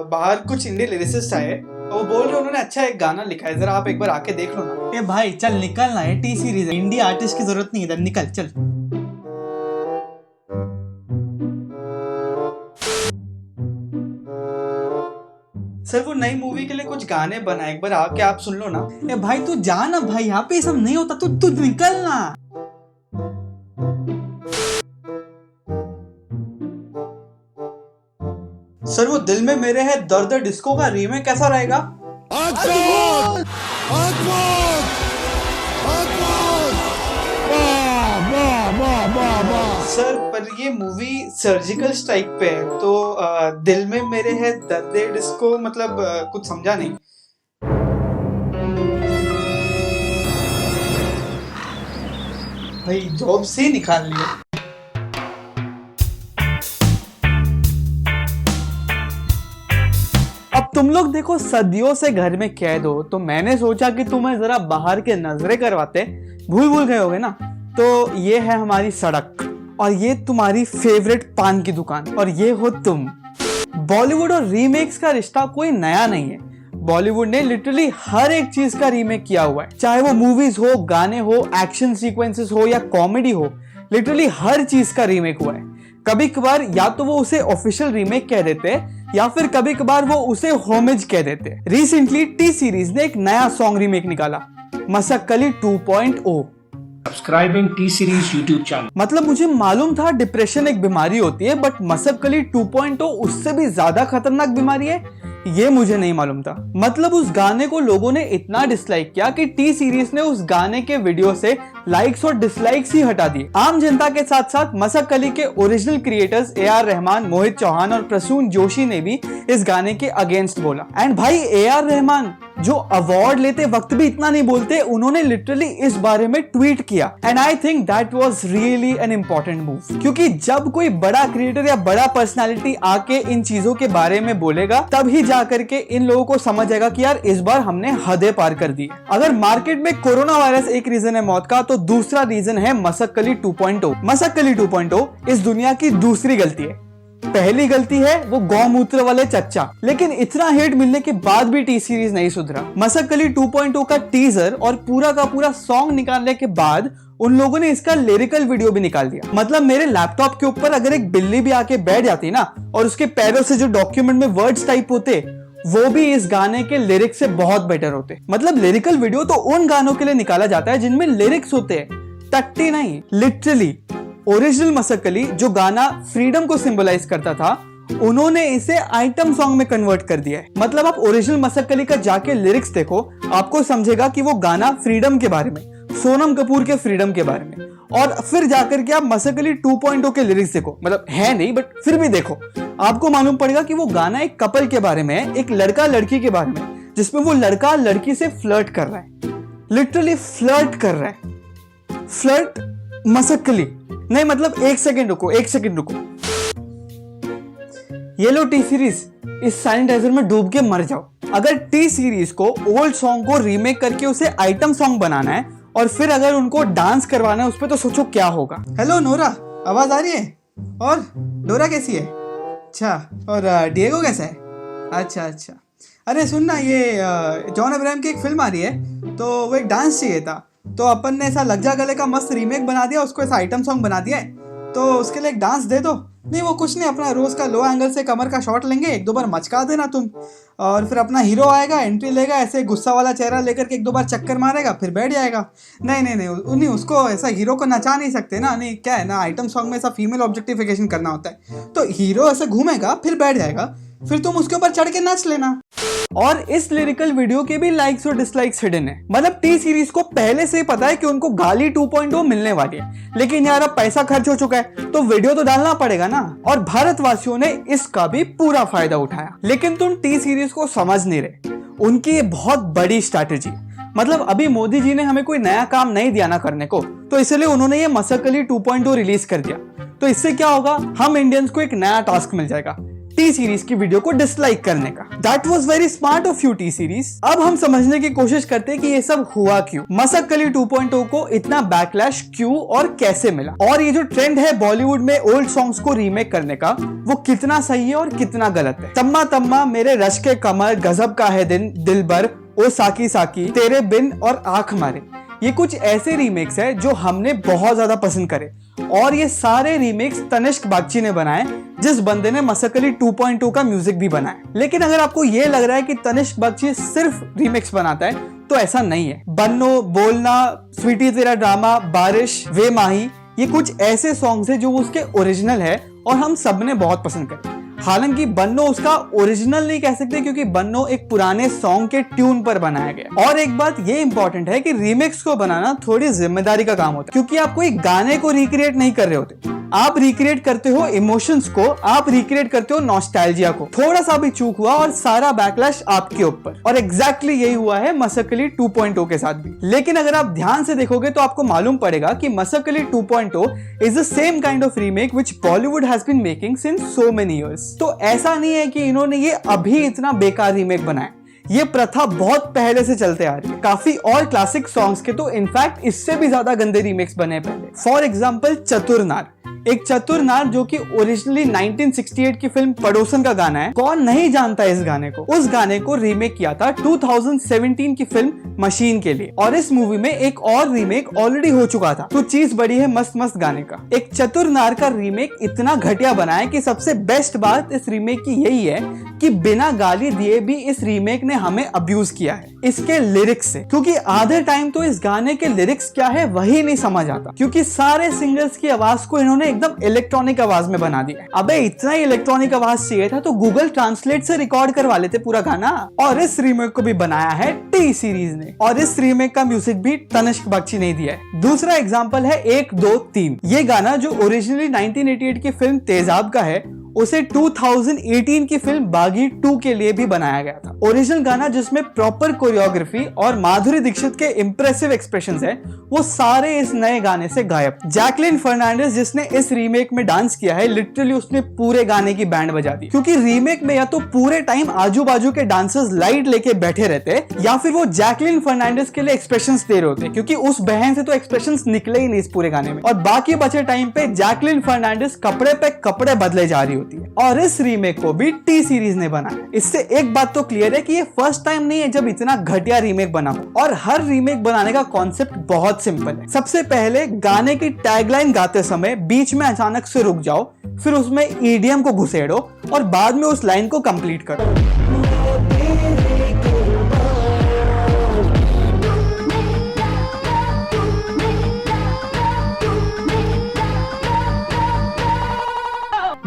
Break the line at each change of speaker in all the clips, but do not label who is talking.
बाहर कुछ Indian lyricist आए, वो बोल रहे उन्होंने अच्छा एक गाना लिखा है, जरा आप एक बार आके देख लो ना।
ए भाई चल निकल ना, ये टी सीरीज है, इंडिया आर्टिस्ट की जरूरत नहीं, इधर निकल चल।
सर वो नई मूवी के लिए कुछ गाने बनाए, एक बार आके आप सुन लो ना।
ए भाई तू जा ना भाई, यहाँ पे ये सब नहीं होता, तू निकल ना।
सर वो दिल में मेरे है दर्द डिस्को का रीमेक कैसा रहेगा? सर पर ये मूवी सर्जिकल स्ट्राइक पे है, तो दिल में मेरे है दर्द डिस्को मतलब कुछ समझा नहीं। भाई जॉब से निकाल लिया।
अब तुम लोग देखो सदियों से घर में कैद हो, तो मैंने सोचा कि तुम्हें जरा बाहर के नजरे करवाते। भूल गए होगे ना। तो ये है हमारी सड़क, और ये तुम्हारी फेवरेट पान की दुकान, और ये हो तुम। बॉलीवुड और रीमेक्स का रिश्ता कोई नया नहीं है। बॉलीवुड ने लिटरली हर एक चीज का रीमेक किया हुआ है, चाहे वो मूवीज हो, गाने हो, एक्शन सीक्वेंसेस हो या कॉमेडी हो। लिटरली हर चीज का रीमेक हुआ है। कभी कभार या तो वो उसे ऑफिशियल रीमेक कह देते या फिर कभी कभार वो उसे होमेज कह देते। रिसेंटली टी सीरीज ने एक नया सॉन्ग रीमेक निकाला, Masakkali 2.0।
Subscribing T series YouTube channel.
मतलब मुझे मालूम था डिप्रेशन एक बीमारी होती है, बट मसक्कली 2.0 उससे भी ज्यादा खतरनाक बीमारी है, ये मुझे नहीं मालूम था। मतलब उस गाने को लोगों ने इतना डिसलाइक किया कि टी सीरीज ने उस गाने के वीडियो से लाइक्स और डिसलाइक्स ही हटा दिए। आम जनता के साथ साथ मसक्कली के original creators AR Rahman, Mohit Chauhan और प्रसून जोशी ने भी इस गाने के अगेंस्ट बोला। एंड भाई AR रहमान जो अवार्ड लेते वक्त भी इतना नहीं बोलते, उन्होंने लिटरली इस बारे में ट्वीट किया। And I think that was really an important move, क्योंकि जब कोई बड़ा क्रिएटर या बड़ा पर्सनालिटी आके इन चीजों के बारे में बोलेगा, तब ही जाकर के इन लोगों को समझ आएगा कि यार इस बार हमने हदें पार कर दी। अगर मार्केट में कोरोना वायरस एक रीजन है मौत का, तो दूसरा रीजन है मसक्कली 2.0। मसक्कली 2.0 इस दुनिया की दूसरी गलती है। पहली गलती है वो गौमूत्र वाले चच्चा, लेकिन इतना हेट मिलने के बाद भी टी सीरीज नहीं सुधरा। मसक्कली 2.0 का टीजर और पूरा का पूरा सॉन्ग निकालने के बाद उन लोगों ने इसका लिरिकल वीडियो भी निकाल दिया। मतलब मेरे लैपटॉप के ऊपर अगर एक बिल्ली भी आके बैठ जाती ना, और उसके पैरों से जो डॉक्यूमेंट में वर्ड्स टाइप होते, वो भी इस गाने के लिरिक्स से बहुत बेटर होते। मतलब लिरिकल वीडियो तो उन गानों के लिए निकाला जाता है जिनमें लिरिक्स होते हैं, टट्टी नहीं। लिटरली ओरिजिनल मसक्कली जो गाना फ्रीडम को सिंबलाइज करता था, उन्होंने इसे आइटम सॉन्ग में कन्वर्ट कर दिया है। मतलब आप ओरिजिनल मसक्कली का जाके लिरिक्स देखो, आपको समझेगा कि वो गाना फ्रीडम के बारे में, सोनम कपूर के फ्रीडम के बारे में। और फिर जाकर के आप मसक्कली 2.0 के लिरिक्स देखो, मतलब है नहीं बट फिर भी देखो, आपको मालूम पड़ेगा कि वो गाना एक कपल के बारे में है, एक लड़का लड़की के बारे में, जिसमें वो लड़का लड़की से फ्लर्ट कर रहा है। लिटरली फ्लर्ट कर रहा है। फ्लर्ट मसक्कली नहीं। मतलब एक सेकंड रुको। ये लो टी सीरीज, इस सैनिटाइजर में डूब के मर जाओ। अगर टी सीरीज को ओल्ड सॉन्ग को रीमेक करके उसे आइटम सॉन्ग बनाना है और फिर अगर उनको डांस करवाना है उस पर, तो सोचो क्या होगा।
हेलो नोरा, आवाज आ रही है? और डोरा कैसी है? अच्छा, और डिएगो कैसा है? अच्छा। अरे सुन ना, ये जॉन अब्राहम की एक फिल्म आ रही है, तो वो एक डांस चाहिए था, तो अपन ने ऐसा लग जा गले का मस्त रीमेक बना दिया, उसको ऐसा आइटम सॉन्ग बना दिया है, तो उसके लिए एक डांस दे दो। नहीं वो कुछ नहीं, अपना रोज का लो एंगल से कमर का शॉट लेंगे, एक दो बार मचका देना तुम, और फिर अपना हीरो आएगा, एंट्री लेगा, ऐसे गुस्सा वाला चेहरा लेकर के एक दो बार चक्कर मारेगा, फिर बैठ जाएगा। नहीं उसको ऐसा हीरो को नचा नहीं सकते ना। नहीं क्या है ना, आइटम सॉन्ग में ऐसा फीमेल ऑब्जेक्टिफिकेशन करना होता है, तो हीरो ऐसे घूमेगा फिर बैठ जाएगा, फिर तुम उसके ऊपर चढ़ के नाच लेना।
और इस लिरिकल वीडियो के भी लाइक्स और डिसलाइक्स हिडन है। मतलब टी सीरीज को पहले से ही पता है कि उनको गाली 2.0 मिलने वाली है, लेकिन यार अब पैसा खर्च हो चुका है तो वीडियो तो डालना पड़ेगा ना। और भारतवासियों ने इसका भी पूरा फायदा उठाया। लेकिन तुम टी सीरीज को समझ नहीं रहे, उनकी ये बहुत बड़ी स्ट्रैटेजी। मतलब अभी मोदी जी ने हमें कोई नया काम नहीं दिया ना करने को, तो इसलिए उन्होंने ये मसक्कली 2.0 रिलीज कर दिया। तो इससे क्या होगा, हम इंडियंस को एक नया टास्क मिल जाएगा, टी सीरीज की वीडियो को डिसलाइक करने का। That was very smart of U T series. अब हम समझने की कोशिश करते हैं कि ये सब हुआ क्यों, मसक्कली 2.0 को इतना बैकलैश क्यों और कैसे मिला, और ये जो ट्रेंड है बॉलीवुड में ओल्ड सॉन्ग्स को रीमेक करने का वो कितना सही है और कितना गलत है। तम्मा तम्मा, मेरे रश के कमर, गजब का है दिन, दिलबर, ओ साकी साकी, तेरे बिन और आंख मारे, ये कुछ ऐसे रीमेक्स है जो हमने बहुत ज्यादा पसंद करे, और ये सारे रीमेक्स तनिष्क बागची ने बनाए, जिस बंदे ने मसक्कली 2.0 का म्यूजिक भी बनाया। लेकिन अगर आपको ये लग रहा है कि तनिष्क बागची सिर्फ रीमेक्स बनाता है तो ऐसा नहीं है। बन्नो, बोलना, स्वीटी तेरा ड्रामा, बारिश, वे माही, ये कुछ ऐसे सॉन्ग्स है जो उसके ओरिजिनल है और हम सबने बहुत पसंद करे। हालांकि बन्नो उसका ओरिजिनल नहीं कह सकते क्योंकि बन्नो एक पुराने सॉन्ग के ट्यून पर बनाया गया। और एक बात ये इंपॉर्टेंट है कि रीमिक्स को बनाना थोड़ी जिम्मेदारी का काम होता है, क्योंकि आप कोई गाने को रिक्रिएट नहीं कर रहे होते, आप रिक्रिएट करते हो इमोशंस को, आप रिक्रिएट करते हो नॉस्टैल्जिया को। थोड़ा सा भी चूक हुआ और सारा बैकलैश आपके ऊपर, और एग्जैक्टली यही हुआ है मसक्कली 2.0 के साथ भी। लेकिन अगर आप ध्यान से देखोगे तो आपको मालूम पड़ेगा कि Masakali 2.0 is the same kind of remake which Bollywood has been making since so many years. तो ऐसा नहीं है कि इन्होंने ये अभी इतना बेकार रीमेक बनाया, ये प्रथा बहुत पहले से चलते आ रही है। काफी और क्लासिक सॉन्ग्स के तो इनफैक्ट इससे भी ज्यादा गंदे रीमेक्स बने पहले। फॉर एग्जांपल चतुरनार, एक चतुरनार जो कि ओरिजिनली 1968 की फिल्म पड़ोसन का गाना है। कौन नहीं जानता इस गाने को। उस गाने को रीमेक किया था 2017 की फिल्म मशीन के लिए, और इस मूवी में एक और रीमेक ऑलरेडी हो चुका था। तो चीज बड़ी है मस्त मस्त गाने का। एक चतुरनार का रीमेक इतना घटिया बना है कि सबसे बेस्ट बात इस रीमेक की यही है कि बिना गाली दिए भी इस रीमेक ने हमें अब्यूज किया है इसके लिरिक्स से, क्योंकि आधे टाइम तो इस गाने के लिरिक्स क्या है वही नहीं समझ आता, क्योंकि सारे सिंगर्स की आवाज को इन्होंने एकदम इलेक्ट्रॉनिक आवाज में बना दिया। अबे इतना ही इलेक्ट्रॉनिक आवाज चाहिए था तो गूगल ट्रांसलेट से रिकॉर्ड करवा लेते पूरा गाना। और इस रीमेक को भी बनाया है टी सीरीज ने, और इस रीमेक का म्यूजिक भी तनिष्क बागची ने दिया है। दूसरा एग्जांपल है 1 2 3। ये गाना जो ओरिजिनली 1988 की फिल्म तेजाब का है, उसे 2018 की फिल्म बागी 2 के लिए भी बनाया गया था। ओरिजिनल गाना जिसमें प्रॉपर कोरियोग्राफी और माधुरी दीक्षित के इंप्रेसिव एक्सप्रेशंस है, वो सारे इस नए गाने से गायब। जैकलिन फर्नांडिस जिसने इस रीमेक में डांस किया है, लिटरली उसने पूरे गाने की बैंड बजा दी, क्योंकि रीमेक में या तो पूरे टाइम आजू बाजू के डांसर्स लाइट लेके बैठे रहते या फिर वो जैकलिन फर्नांडिस के लिए एक्सप्रेशंस दे रहे होते, क्योंकि उस बहन से तो एक्सप्रेशंस निकले ही नहीं इस पूरे गाने में, और बाकी बचे टाइम पे जैकलिन फर्नांडिस कपड़े पे कपड़े बदले जा रही होती है। और इस रीमेक को भी टी सीरीज ने बनाया। इससे एक बात तो क्लियर है कि ये फर्स्ट टाइम नहीं है जब इतना घटिया रीमेक बना हो, और हर रीमेक बनाने का कॉन्सेप्ट बहुत सिंपल है। सबसे पहले गाने की टैगलाइन गाते समय बीच में अचानक से रुक जाओ, फिर उसमें ईडीएम को घुसेड़ो और बाद में उस लाइन को कंप्लीट करो।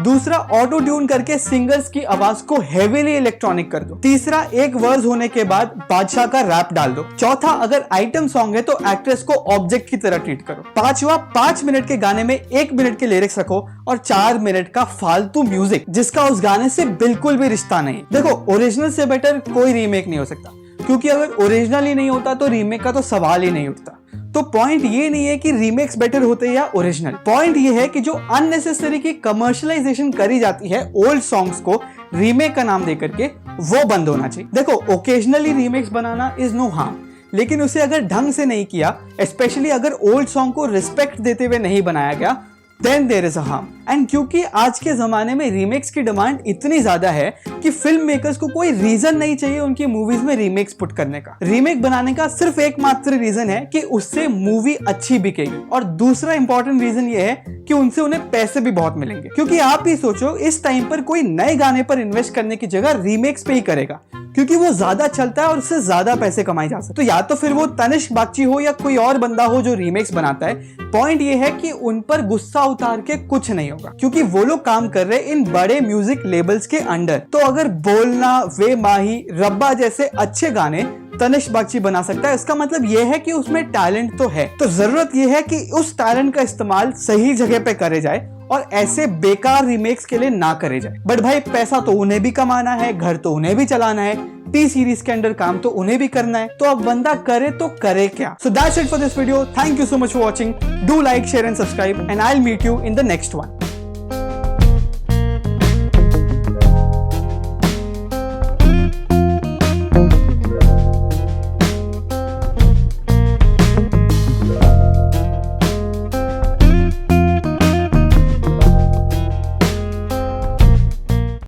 दूसरा, ऑटो ट्यून करके सिंगर्स की आवाज को हेवीली इलेक्ट्रॉनिक कर दो। तीसरा, एक वर्स होने के बाद बादशाह का रैप डाल दो। चौथा, अगर आइटम सॉन्ग है तो एक्ट्रेस को ऑब्जेक्ट की तरह ट्रीट करो। पांचवा, 5 मिनट के गाने में 1 मिनट के लिरिक्स रखो और 4 मिनट का फालतू म्यूजिक जिसका उस गाने से बिल्कुल भी रिश्ता नहीं। देखो, ओरिजिनल से बेटर कोई रीमेक नहीं हो सकता, क्योंकि अगर ओरिजिनल ही नहीं होता तो रीमेक का तो सवाल ही नहीं उठता। तो पॉइंट ये नहीं है कि रीमेक्स बेटर होते या ओरिजिनल, पॉइंट ये है कि जो अननेसेसरी की कमर्शियलाइजेशन करी जाती है ओल्ड सॉन्ग्स को रीमेक का नाम देकर के, वो बंद होना चाहिए। देखो, ओकेजनली रीमेक्स बनाना इज नो हार्म, लेकिन उसे अगर ढंग से नहीं किया, स्पेशली अगर ओल्ड सॉन्ग को रिस्पेक्ट देते हुए नहीं बनाया गया, then there is a harm। And क्योंकि आज के जमाने में रीमेक्स की डिमांड इतनी ज्यादा है कि फिल्म मेकर्स को कोई रीजन नहीं चाहिए उनकी मूवीज में रीमेक्स पुट करने का। रीमेक बनाने का सिर्फ एकमात्र रीजन है कि उससे मूवी अच्छी बिकेगी, और दूसरा इंपॉर्टेंट रीजन ये है कि उनसे उन्हें पैसे भी बहुत मिलेंगे। क्योंकि आप ही सोचो, इस टाइम पर कोई नए गाने पर इन्वेस्ट करने की जगह रीमेक्स पे ही करेगा, क्योंकि वो ज्यादा चलता है और उससे ज्यादा पैसे कमाए जा सकते। तो या तो फिर वो तनिष्क बागची हो या कोई और बंदा हो जो रीमेक्स बनाता है, पॉइंट ये है कि उन पर गुस्सा उतार के कुछ नहीं होगा, क्योंकि वो लोग काम कर रहे इन बड़े म्यूजिक लेबल्स के अंडर। तो अगर बोलना, वे माही, रब्बा जैसे अच्छे गाने तनिष्क बागची बना सकता है, इसका मतलब यह है कि उसमें टैलेंट तो है। तो जरूरत यह है कि उस टैलेंट का इस्तेमाल सही जगह पे करे जाए और ऐसे बेकार रीमेक्स के लिए ना करे जाए। बट भाई, पैसा तो उन्हें भी कमाना है, घर तो उन्हें भी चलाना है, टी सीरीज के अंडर काम तो उन्हें भी करना है, तो अब बंदा करे तो करे क्या। So that's it for this video. Thank you so much for watching. Do like, share and subscribe, and I will meet you in the next one.